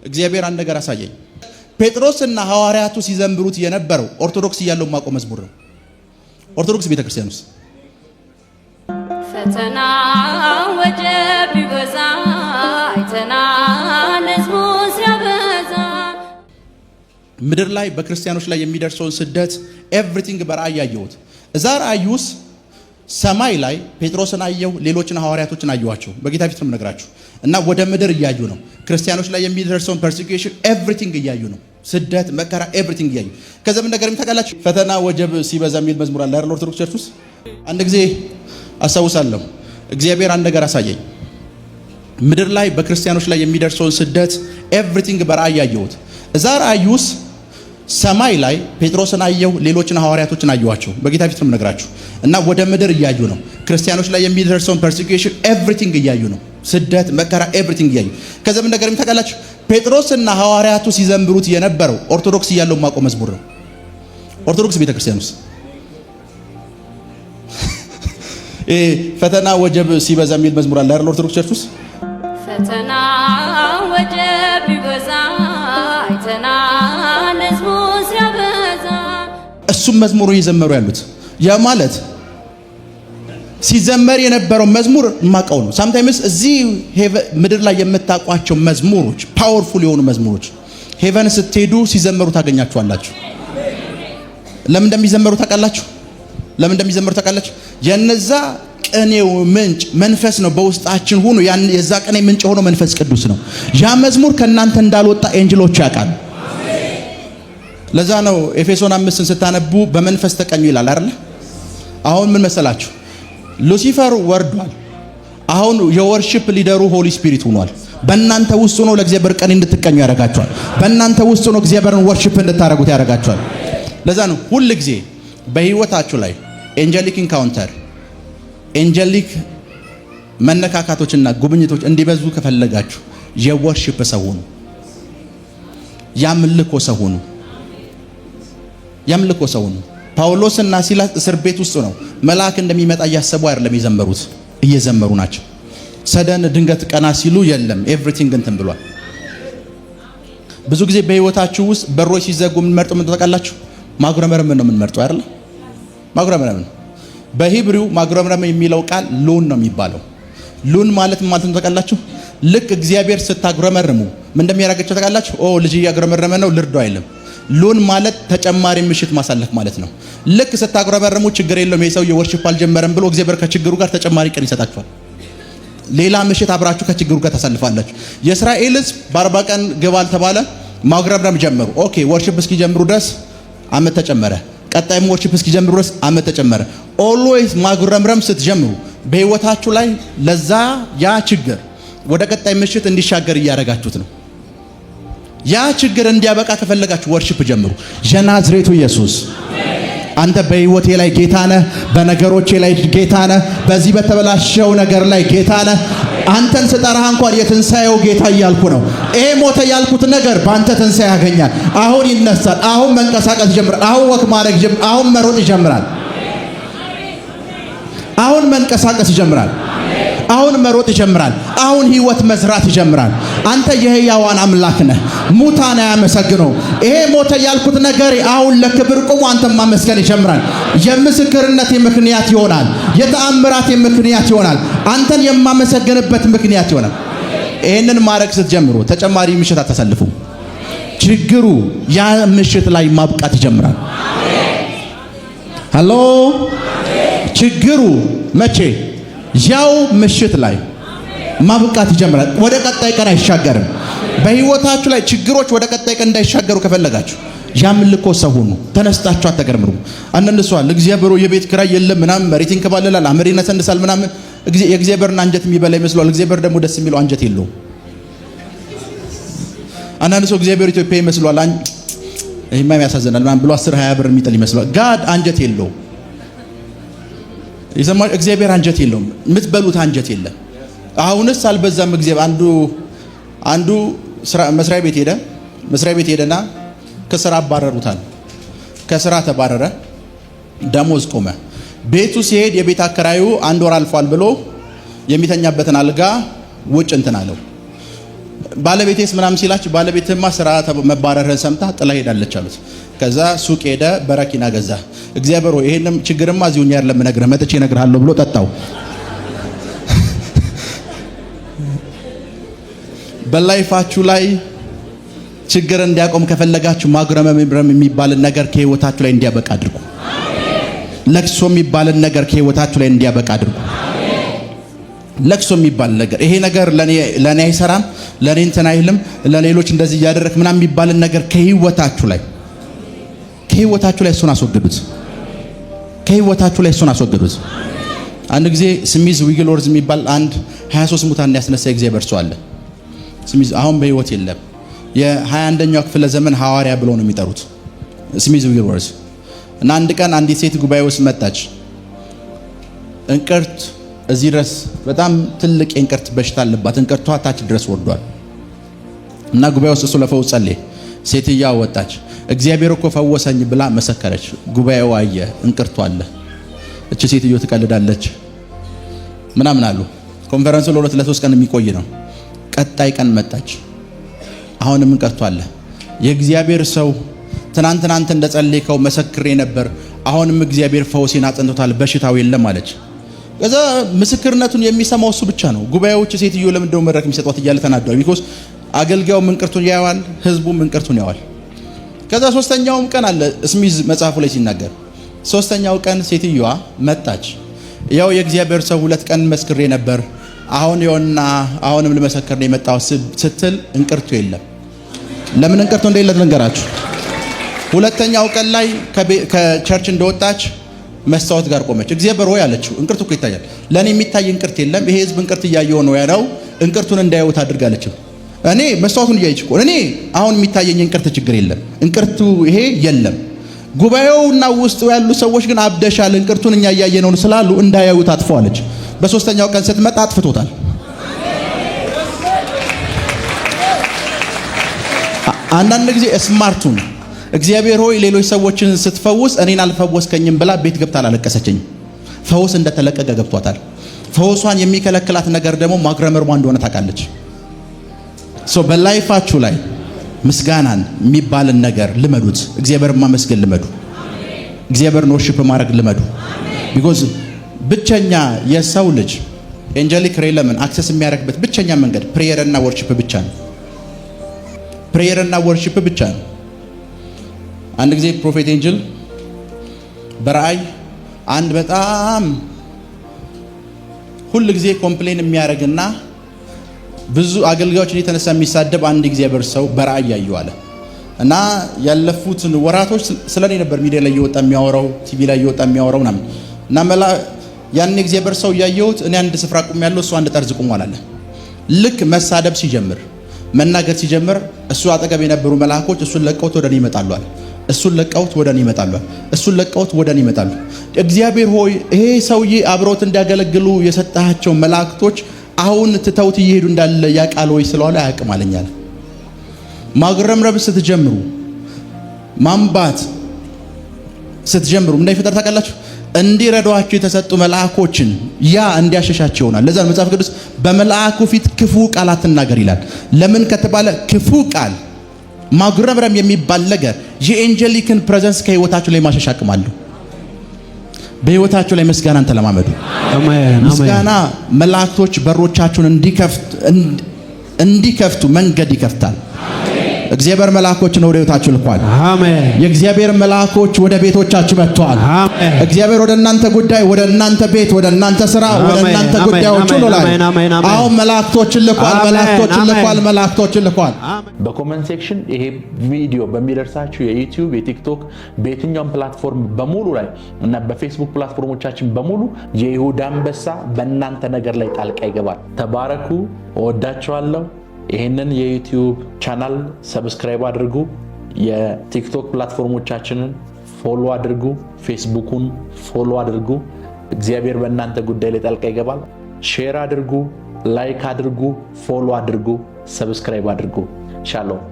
እግዚአብሔር አንድ ነገር አሳየኝ። ጴጥሮስና ሐዋርያቱ ሲዘምሩት የነበረው ኦርቶዶክስ እያለው ማቆም መዝሙር ነው። ኦርቶዶክስ ቤተክርስቲያን ውስጥ ፈተና ወጀብ ይበዛ አይተና ለዝሙ ሲያበዛ ምድር ላይ በክርስቲያኖች ላይ የሚደርሰውን ስደት ኤቭሪቲንግ በራእይ ያየሁት። እዛ ራእይ ውስጥ ሰማይ ላይ ጴጥሮስን አየሁ፣ ሌሎችን ሐዋርያቶችን አየኋቸው። በጌታ ፊት ነው የምነግራችሁ። እና ወደ ምድር እያዩ ነው ክርስቲያኖች ላይ የሚደርሰውን ፐርሲኪዩሽን ኤቭሪቲንግ እያዩ ነው። ስደት፣ መከራ ኤቭሪቲንግ እያዩ። ከዛ ምን ነገር ታውቃላችሁ? ፈተና ወጀብ ሲበዛ የሚል መዝሙር አለ አይደል? ኦርቶዶክስ ቸርች ውስጥ አንድ ጊዜ አስታውሳለሁ። እግዚአብሔር አንድ ነገር አሳየኝ። ምድር ላይ በክርስቲያኖች ላይ የሚደርሰውን ስደት ኤቭሪቲንግ በራእይ ያየሁት። እዛ ራእይ ውስጥ ሰማይ ላይ ጴጥሮስን አየሁ፣ ሌሎችን ሐዋርያቶችን አየኋቸው። በጌታ ፊት ነው የምነግራችሁ። እና ወደ ምድር እያዩ ነው ክርስቲያኖች ላይ የሚደርሰውን ፐርሲኪዩሽን ኤቭሪቲንግ እያዩ ነው። ስደት፣ መከራ ኤቭሪቲንግ እያዩ። ከዛ ምን ነገር ታውቃላችሁ? ጴጥሮስና ሐዋርያቱ ሲዘምሩት የነበረው ኦርቶዶክስ እያለው ማቆም መዝሙር ነው። ኦርቶዶክስ ቤተክርስቲያን ውስጥ ፈተና ወጀብ ሲበዛ የሚል መዝሙር አለ አይደል? ኦርቶዶክስ ቸርች ውስጥ ፈተና ወጀብ ይበዛ አይተና ለዝሙ ሲያበዛ እሱም መዝሙሩ እየዘመሩ ያሉት ያ ማለት ሲዘመር የነበረው መዝሙር ማቀው ነው። ሳምታይምስ እዚህ ምድር ላይ የምታቋቸው መዝሙሮች ፓወርፉል የሆኑ መዝሙሮች ሄቨን ስትሄዱ ሲዘመሩ ታገኛቸዋላችሁ። ለምን እንደሚዘመሩ ታውቃላችሁ? ለምን እንደሚዘመሩ ታውቃላችሁ? የነዛ ቅኔው ምንጭ መንፈስ ነው በውስጣችን ሆኖ ያን የዛ ቅኔ ምንጭ ሆኖ መንፈስ ቅዱስ ነው። ያ መዝሙር ከናንተ እንዳልወጣ ኤንጅሎች ያውቃሉ። ለዛ ነው ኤፌሶን 5ን ስታነቡ በመንፈስ ተቀኙ ይላል አይደል? አሁን ምን መሰላችሁ? ሉሲፈር ወርዷል። አሁን የወርሺፕ ሊደሩ ሆሊ ስፒሪት ሆኗል። በእናንተ ውስጥ ሆኖ ለእግዚአብሔር ቀን እንድትቀኙ ያደርጋችኋል። በእናንተ ውስጥ ሆኖ እግዚአብሔርን ወርሺፕ እንድታረጉት ያደርጋችኋል። ለዛ ነው ሁል ጊዜ በህይወታችሁ ላይ ኤንጀሊክ ኢንካውንተር ኤንጀሊክ መነካካቶችና ጉብኝቶች እንዲበዙ ከፈለጋችሁ የወርሺፕ ሰው ሁኑ። ያምልኮ ሰው ሁኑ። ያምልኮ ሰው ሁኑ። ጳውሎስና ሲላስ እስር ቤት ውስጥ ነው መልአክ እንደሚመጣ እያሰቡ አይደለም የዘመሩት፣ እየዘመሩ ናቸው። ሰደን ድንገት ቀና ሲሉ የለም ኤቭሪቲንግ እንትን ብሏል። ብዙ ጊዜ በህይወታችሁ ውስጥ በሮች ሲዘጉ የምንመርጠው ምን ታውቃላችሁ? ማጉረምረም ነው የምንመርጠው አይደል? ማጉረምረም ነው። በሂብሪው ማጉረምረም የሚለው ቃል ሉን ነው የሚባለው። ሉን ማለት ነው ታውቃላችሁ? ልክ እግዚአብሔር ስታጉረመርሙ ምን እንደሚያደርጋችሁ ታውቃላችሁ? ኦ ልጅ እያጉረመረመ ነው ልርዶ አይልም። ሉን ማለት ተጨማሪ ምሽት ማሳለፍ ማለት ነው። ልክ ስታጉረመረሙ ችግር የለውም ይሄ ሰው የወርሺፕ አልጀመረም ብሎ እግዚአብሔር ከችግሩ ጋር ተጨማሪ ቀን ይሰጣችኋል። ሌላ ምሽት አብራችሁ ከችግሩ ጋር ታሳልፋላችሁ። የእስራኤል ሕዝብ በ40 ቀን ግባ አልተባለ ማጉረምረም ጀመሩ። ኦኬ ወርሺፕ እስኪጀምሩ ድረስ አመት ተጨመረ። ቀጣይም ወርሺፕ እስኪጀምሩ ድረስ አመት ተጨመረ። ኦልዌይስ ማጉረምረም ስትጀምሩ በህይወታችሁ ላይ ለዛ ያ ችግር ወደ ቀጣይ ምሽት እንዲሻገር እያደረጋችሁት ነው። ያ ችግር እንዲያበቃ ከፈለጋችሁ ወርሺፕ ጀምሩ። የናዝሬቱ ኢየሱስ አንተ በህይወቴ ላይ ጌታ ነህ፣ በነገሮቼ ላይ ጌታ ነህ፣ በዚህ በተበላሸው ነገር ላይ ጌታ ነህ። አንተን ስጠራህ እንኳን የትንሳኤው ጌታ እያልኩ ነው። ይሄ ሞተ ያልኩት ነገር በአንተ ትንሳኤ ያገኛል። አሁን ይነሳል። አሁን መንቀሳቀስ ይጀምራል። አሁን ወክ ማድረግ ይጀምራል። አሁን መሮጥ ይጀምራል። አሁን መንቀሳቀስ ይጀምራል። አሁን መሮጥ ይጀምራል። አሁን ህይወት መዝራት ይጀምራል። አንተ የሕያዋን አምላክ ነህ። ሙታን አያመሰግነው። ይሄ ሞተ ያልኩት ነገር አሁን ለክብር ቆሞ አንተን ማመስገን ይጀምራል። የምስክርነት ምክንያት ይሆናል። የተአምራት ምክንያት ይሆናል። አንተን የማመሰግንበት ምክንያት ይሆናል። ይሄንን ማድረግ ስትጀምሩ ተጨማሪ ምሽት አታሳልፉ። ችግሩ ያ ምሽት ላይ ማብቃት ይጀምራል። ሃሎ ችግሩ መቼ? ያው ምሽት ላይ ማብቃት ይጀምራል። ወደ ቀጣይ ቀን አይሻገርም። በህይወታችሁ ላይ ችግሮች ወደ ቀጣይ ቀን እንዳይሻገሩ ከፈለጋችሁ ያምልኮ ሰው ሁኑ። ተነስታችሁ አትገርምሩ። አንዳንድ ሰው አለ እግዚአብሔር የቤት ኪራይ የለም ምናምን መሬት ይንከባለላል፣ አመሬ ይነሰንሳል ምናምን የእግዚአብሔርን አንጀት የሚበላ ይመስለዋል። እግዚአብሔር ደግሞ ደስ የሚለው አንጀት የለውም። አንዳንድ ሰው እግዚአብሔር ኢትዮጵያ ይመስለዋል። ይሄማ ያሳዝናል ምናምን ብሎ 10-20 ብር የሚጥል ይመስለዋል። ጋድ አንጀት የለውም። የሰማው እግዚአብሔር አንጀት የለውም። የምትበሉት አንጀት የለም። አሁንስ አልበዛም? እግዚአብሔር አንዱ መስሪያ ቤት ሄደና ከስራ አባረሩታል። ከስራ ተባረረ። ደሞዝ ቆመ። ቤቱ ሲሄድ የቤት አከራዩ 1 ወር አልፏል ብሎ የሚተኛበትን አልጋ ውጭ እንትን አለው። ባለቤቴስ ምናምን ሲላችሁ ባለቤትማ ስራ መባረርህን ሰምታ ጥላ ሄዳለች አሉት። ከዛ ሱቅ ሄደ፣ በረኪና ገዛ። እግዚአብሔር ሆይ ይሄንም ችግርማ እዚሁ እኛ አይደለም እነግርህ መጥቼ እነግርሃለሁ ብሎ ጠጣው። በላይፋችሁ ላይ ችግር እንዲያቆም ከፈለጋችሁ ማጉረምረም የሚባልን ነገር ከህይወታችሁ ላይ እንዲያበቃ አድርጉ። ለቅሶ የሚባልን ነገር ከህይወታችሁ ላይ እንዲያበቃ አድርጉ። ለቅሶ የሚባል ነገር ይሄ ነገር ለኔ አይሰራም፣ ለኔ እንትን አይልም፣ ለሌሎች እንደዚህ እያደረክ ምናምን የሚባልን ነገር ከህይወታችሁ ላይ እሱን አስወግዱት። ከህይወታችሁ ላይ እሱን አስወግዱት። አንድ ጊዜ ስሚዝ ዊግልወርዝ የሚባል አንድ 23 ሙታን ያስነሳ እግዚአብሔር ሰው አለ። ስሚዝ አሁን በህይወት የለም። የ21ኛው ክፍለ ዘመን ሐዋርያ ብለው ነው የሚጠሩት ስሚዝ ዊግልወርዝ። እና አንድ ቀን አንዲት ሴት ጉባኤ ውስጥ መጣች። እንቅርት እዚህ ድረስ በጣም ትልቅ የእንቅርት በሽታ አለባት። እንቅርቷ ታች ድረስ ወርዷል። እና ጉባኤ ውስጥ እሱ ለፈውስ ጸለየ። ሴትየዋ ወጣች። እግዚአብሔር እኮ ፈወሰኝ ብላ መሰከረች። ጉባኤው አየ፣ እንቅርቷ አለ። እቺ ሴትዮ ትቀልዳለች ምናምን አሉ። ኮንፈረንሱ ለ2-3 ቀን የሚቆይ ነው። ቀጣይ ቀን መጣች። አሁንም እንቅርቷ አለ። የእግዚአብሔር ሰው ትናንት እንደጸለይከው መሰክሬ ነበር፣ አሁንም እግዚአብሔር ፈውሴን አጽንቶታል፣ በሽታው የለም አለች። ከዛ ምስክርነቱን የሚሰማው እሱ ብቻ ነው። ጉባኤዎች ሴትዮ ለምንድነው መድረክ የሚሰጧት እያለ ተናደዋል። ቢኮዝ አገልጋዩ እንቅርቱን ያያዋል፣ ህዝቡም እንቅርቱን ያዋል። ከዛ ሶስተኛውም ቀን አለ ስሚዝ መጽሐፉ ላይ ሲናገር፣ ሶስተኛው ቀን ሴትዮዋ መጣች። ያው የእግዚአብሔር ሰው 2 ቀን መስክሬ ነበር፣ አሁንም ልመሰክር ነው የመጣው ስትል እንቅርቱ የለም። ለምን እንቅርቱ እንደሌለ ልንገራችሁ። ሁለተኛው ቀን ላይ ከቸርች እንደወጣች መስታወት ጋር ቆመች። እግዚአብሔር ሆይ አለችው፣ እንቅርቱ እኮ ይታያል። ለኔ የሚታይ እንቅርት የለም፣ ይሄ ህዝብ እንቅርት እያየው ነው ያለው፣ እንቅርቱን እንዳያዩት አድርጋለችው። እኔ መስታወቱን እያየች እኮ እኔ አሁን የሚታየኝ እንቅርት ችግር የለም፣ እንቅርቱ ይሄ የለም። ጉባኤውና ውስጡ ያሉ ሰዎች ግን አብደሻል፣ እንቅርቱን እኛ እያየነው ስላሉ እንዳያዩት አጥፈዋለች። በሶስተኛው ቀን ስትመጣ አጥፍቶታል። አንዳንድ ጊዜ ስማርቱን እግዚአብሔር ሆይ ሌሎች ሰዎችን ስትፈውስ እኔን አልፈወስከኝም ብላ ቤት ገብታ አላለቀሰችኝ። ፈውስ እንደተለቀቀ ገብቷታል። ፈውሷን የሚከለክላት ነገር ደግሞ ማጉረምረሟ እንደሆነ ታውቃለች። በላይፋችሁ ላይ ምስጋናን የሚባልን ነገር ልመዱት። እግዚአብሔር ማመስገን ልመዱ። እግዚአብሔርን ወርሺፕ ማድረግ ልመዱ። ቢኮዝ ብቸኛ የሰው ልጅ ኤንጀሊክ ሬለምን አክሰስ የሚያደርግበት ብቸኛ መንገድ ፕሬየር እና ወርሺፕ ብቻ ነው። ፕሬየር እና ወርሺፕ ብቻ ነው። አንድ ጊዜ ፕሮፌት ኤንጅል በራእይ አንድ በጣም ሁሉ ጊዜ ኮምፕሌን የሚያደርግና ብዙ አገልጋዮችን የተነሳ የሚሳደብ አንድ እግዚአብሔር ሰው በራእይ ያየው አለ። እና ያለፉትን ወራቶች ስለኔ ነበር ሚዲያ ላይ እየወጣ የሚያወራው፣ ቲቪ ላይ እየወጣ የሚያወራው ምናምን። እና ያን እግዚአብሔር ሰው ያየሁት እኔ አንድ ስፍራ ቆም ያለው እሱ አንድ ጠርዝ ቆሟል አለ። ልክ መሳደብ ሲጀምር መናገር ሲጀምር እሱ አጠገብ የነበሩ መልአኮች እሱን ለቀውት ወደኔ ይመጣሉ አለ። እሱን ለቀውት ወደኔ ይመጣሉ። እሱን ለቀውት ወደኔ ይመጣሉ። እግዚአብሔር ሆይ ይሄ ሰውዬ አብሮት እንዲያገለግሉ የሰጣቸው መላእክቶች አሁን ትተውት እየሄዱ እንዳለ ያቃል ወይ ስለዋለ አያውቅም አለኛል። ማጉረምረም ስትጀምሩ ማንባት ስትጀምሩ ምን ይፈጠር ታውቃላችሁ? እንዲረዷችሁ የተሰጡ መልአኮችን ያ እንዲያሸሻቸው ይሆናል። ለዛ መጽሐፍ ቅዱስ በመልአኩ ፊት ክፉ ቃል አትናገር ይላል። ለምን ከተባለ ክፉ ቃል ማጉረምረም የሚባል ነገር የኤንጀሊክን ፕሬዘንስ ከህይወታችሁ ላይ ማሸሽ አቅም አለው። በህይወታችሁ ላይ ምስጋናን ተለማመዱ። አሜን። ምስጋና መላእክቶች በሮቻችሁን እንዲከፍቱ መንገድ ይከፍታል። እግዚአብሔር መልአኮችን ወደ ቤታችሁ ልኳል። አሜን። የእግዚአብሔር መልአኮች ወደ ቤቶቻችሁ መጥተዋል። አሜን። እግዚአብሔር ወደ እናንተ ጉዳይ፣ ወደ እናንተ ቤት፣ ወደ እናንተ ስራ፣ ወደ እናንተ ጉዳዮች ሁሉ ላይ አሁን መላእክቶችን ልኳል። መላእክቶችን ልኳል። በኮሜንት ሴክሽን ይሄ ቪዲዮ በሚደርሳችሁ የዩቲዩብ፣ የቲክቶክ በየትኛውም ፕላትፎርም በሙሉ ላይ እና በፌስቡክ ፕላትፎርሞቻችን በሙሉ የይሁዳ አንበሳ በእናንተ ነገር ላይ ጣልቃ ይገባል። ተባረኩ። እወዳችኋለሁ። ይሄንን የዩቲዩብ ቻናል ሰብስክራይብ አድርጉ። የቲክቶክ ፕላትፎርሞቻችንን ፎሎ አድርጉ። ፌስቡክን ፎሎ አድርጉ። እግዚአብሔር በእናንተ ጉዳይ ላይ ጣልቃ ይገባል። ሼር አድርጉ፣ ላይክ አድርጉ፣ ፎሎ አድርጉ፣ ሰብስክራይብ አድርጉ። ሻሎም